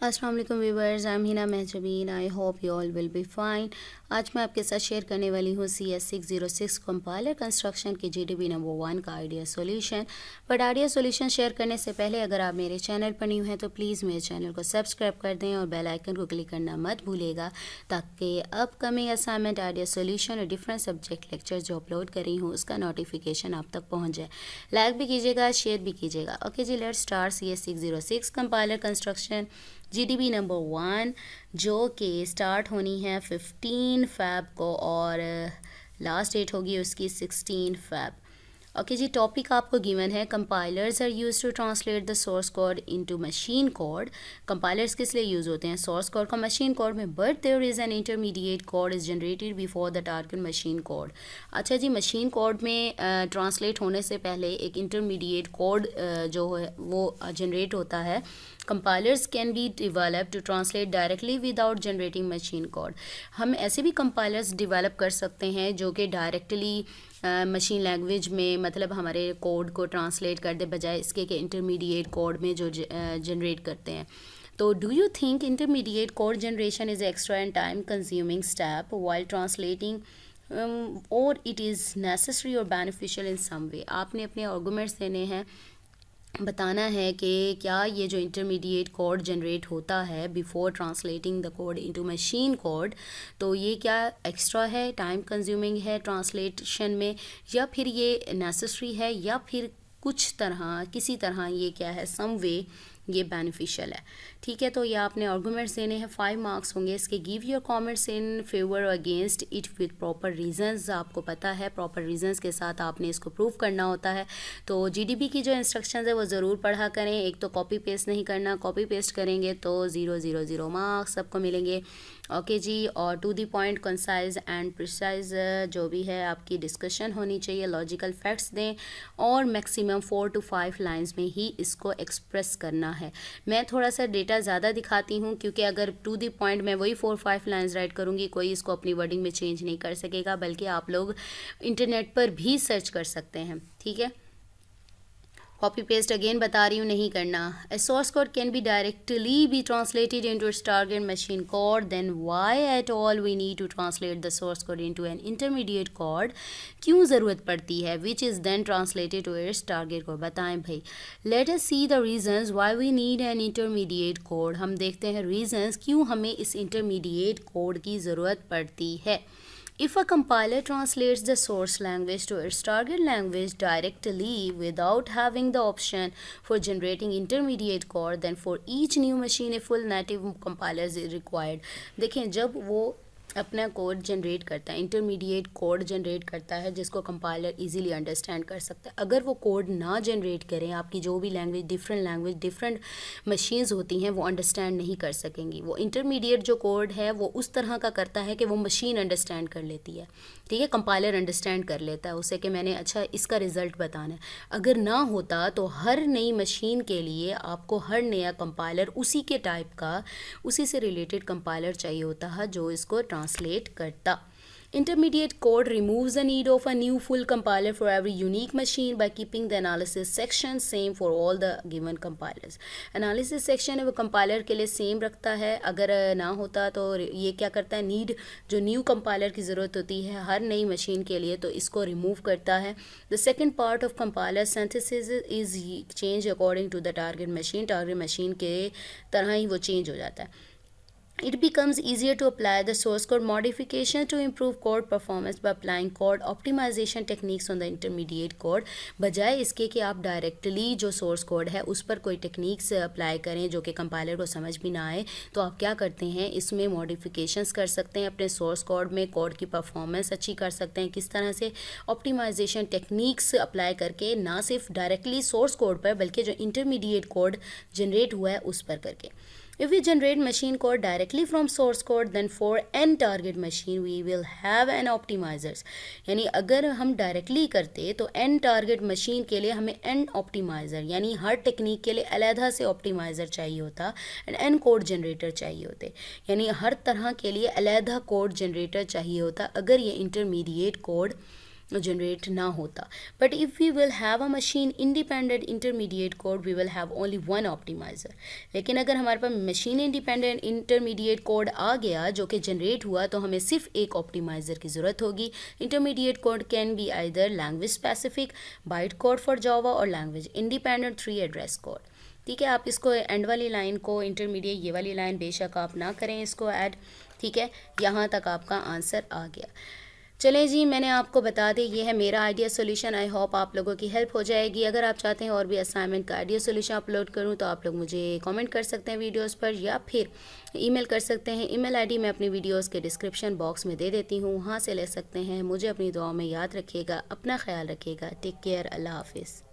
अस्सलाम वालेकुम viewers, I am Hina Mahjabeen. I hope you all will be fine. आज मैं आपके साथ शेयर करने वाली हूँ CS606 कंपाइलर कंस्ट्रक्शन के GDB नंबर 1 का idea solution. But idea solution share करने से पहले अगर आप मेरे चैनल पर न्यू हैं तो प्लीज़ मेरे चैनल को सब्सक्राइब कर दें और बेल आइकन को क्लिक करना मत भूलिएगा, ताकि अपकमिंग असाइनमेंट, आइडिया सॉल्यूशन और डिफरेंट सब्जेक्ट लेक्चर जो अपलोड करी हूँ उसका नोटिफिकेशन आप तक पहुँच जाए। लाइक भी कीजिएगा, शेयर भी कीजिएगा। ओके जी, let's start CS606 compiler construction GDB number 1, जो कि स्टार्ट होनी है 15 फ़ैब को और लास्ट डेट होगी उसकी 16 फ़ैब। ओके जी, टॉपिक आपको गिवन है compilers are use to translate the source code into machine code. Compilers किस लिए यूज़ होते हैं? सोर्स कोड का मशीन कोड में, but there is an intermediate code is generated before the target machine code. अच्छा जी, machine code में translate होने से पहले एक इंटरमीडिएट कोड जो है वो जनरेट होता है। Compilers can be develop to translate directly without generating machine code. हम ऐसे भी कंपाइलर्स डिवेलप कर सकते हैं जो कि डायरेक्टली मशीन लैंग्वेज में, मतलब हमारे कोड को ट्रांसलेट कर दे, बजाय इसके कि इंटरमीडिएट कोड में जो जनरेट करते हैं। तो do you think intermediate code generation is extra and time consuming step while translating, और इट इज़ नेसेसरी और बेनिफिशियल इन सम वे? आपने अपने आर्गूमेंट्स देने हैं, बताना है कि क्या ये जो इंटरमीडिएट कोड जनरेट होता है before translating the code into machine code, तो ये क्या एक्स्ट्रा है, टाइम कंज्यूमिंग है ट्रांसलेशन में, या फिर ये नेसेसरी है, या फिर किसी तरह ये क्या है, सम वे ये बेनिफिशियल है। ठीक है, तो ये आपने आर्गूमेंट्स देने हैं, 5 मार्क्स होंगे इसके। Give your comments in favour और against it with proper reasons. आपको पता है प्रॉपर रीजंस के साथ आपने इसको प्रूव करना होता है। तो GDB की जो इंस्ट्रक्शंस है वो ज़रूर पढ़ा करें। एक तो कॉपी पेस्ट नहीं करना, कॉपी पेस्ट करेंगे तो 0 मार्क्स सबको मिलेंगे। ओके जी, और to the point, concise and precise जो भी है आपकी डिस्कशन होनी चाहिए, लॉजिकल फैक्ट्स दें और मैक्सिमम 4 to 5 लाइंस में ही इसको एक्सप्रेस करना है। मैं थोड़ा सा डेटा ज़्यादा दिखाती हूँ, क्योंकि अगर टू दी पॉइंट मैं वही 4-5 लाइंस राइट करूँगी, कोई इसको अपनी वर्डिंग में चेंज नहीं कर सकेगा, बल्कि आप लोग इंटरनेट पर भी सर्च कर सकते हैं। ठीक है, कॉपी पेस्ट अगेन बता रही हूँ, नहीं करना। A source code can be directly be translated into its target machine code, then why at all we need to translate the source code into an intermediate code? क्यों ज़रूरत पड़ती है? Which is then translated to its target code. बताएं भाई। Let us see the reasons why we need an intermediate code. हम देखते हैं reasons क्यों हमें इस इंटरमीडिएट कोड की ज़रूरत पड़ती है। If a compiler translates the source language to its target language directly without having the option for generating intermediate code, then for each new machine a full native compiler is required. देखें, जब वो अपना code generate करता है, intermediate code generate करता है जिसको compiler easily understand कर सकता है, अगर वो कोड ना जनरेट करें, आपकी जो भी लैंग्वेज डिफरेंट मशीन्स होती हैं वो अंडरस्टैंड नहीं कर सकेंगी। वो इंटरमीडिएट जो कोड है वो उस तरह का करता है कि वो मशीन अंडरस्टैंड कर लेती है। ठीक है, कंपाइलर अंडरस्टैंड कर लेता है उसे कि मैंने अच्छा इसका रिज़ल्ट बताना है। अगर ना होता तो हर नई मशीन के लिए आपको हर नया कंपाइलर उसी के टाइप का, उसी से रिलेटेड कंपाइलर चाहिए होता है जो इसको ट्रांसलेट करता। Intermediate code removes the need of a new full compiler for every unique machine by keeping the analysis section same for all the given compilers. Analysis section है वो compiler के लिए सेम रखता है। अगर ना होता तो ये क्या करता है, नीड जो न्यू compiler की ज़रूरत होती है हर नई मशीन के लिए, तो इसको रिमूव करता है। The second part of compiler synthesis is change according to the target machine. target machine के तरह ही वो change हो जाता है। It becomes easier to apply the source code modification to improve code performance by applying code optimization techniques on the intermediate code, बजाय इसके कि आप डायरेक्टली जो सोर्स कोड है उस पर कोई टेक्निक्स अप्लाई करें जो कि कंपाइलर को समझ भी ना आए। तो आप क्या करते हैं, इसमें मॉडिफिकेशंस कर सकते हैं अपने सोर्स कोड में, कोड की परफॉर्मेंस अच्छी कर सकते हैं। किस तरह से? ऑप्टिमाइजेशन टेक्निक्स अप्लाई करके, ना सिर्फ डायरेक्टली सोर्स कोड पर बल्कि जो इंटरमीडिएट कोड जनरेट हुआ है उस पर करके। If we generate machine code directly from source code, then for n target machine we will have n optimizers. यानी अगर हम डायरेक्टली करते तो n टारगेट मशीन के लिए हमें n ऑप्टिमाइज़र, यानी हर टेक्निक के लिए अलहदा से ऑप्टिमाइज़र चाहिए होता एंड n कोड जनरेटर चाहिए होते, यानी हर तरह के लिए अलहदा कोड जनरेटर चाहिए होता अगर ये इंटरमीडिएट कोड जनरेट ना होता. But if we will have a machine independent intermediate code we will have only one optimiser. लेकिन अगर हमारे पास मशीन इंडिपेंडेंट इंटरमीडिएट कोड आ गया जो कि जनरेट हुआ तो हमें सिर्फ एक ऑप्टिमाइज़र की ज़रूरत होगी. Intermediate code can be either language specific byte code for Java और लैंग्वेज इंडिपेंडेंट 3 एड्रेस कोड. ठीक है, आप इसको एंड वाली लाइन को इंटरमीडिएट ये वाली लाइन बेशक आप ना करें इसको ऐड. ठीक है, यहाँ तक आपका आंसर आ गया. चलें जी, मैंने आपको बता दें ये है मेरा आइडिया सॉल्यूशन. आई होप आप लोगों की हेल्प हो जाएगी. अगर आप चाहते हैं और भी असाइनमेंट का आइडिया सॉल्यूशन अपलोड करूं तो आप लोग मुझे कमेंट कर सकते हैं वीडियोस पर या फिर ईमेल कर सकते हैं. ईमेल आईडी मैं अपनी वीडियोस के डिस्क्रिप्शन बॉक्स में दे देती हूं, वहां से ले सकते हैं. मुझे अपनी दुआओं में याद रखिएगा, अपना ख्याल रखिएगा. टेक केयर, अल्लाह हाफिज़.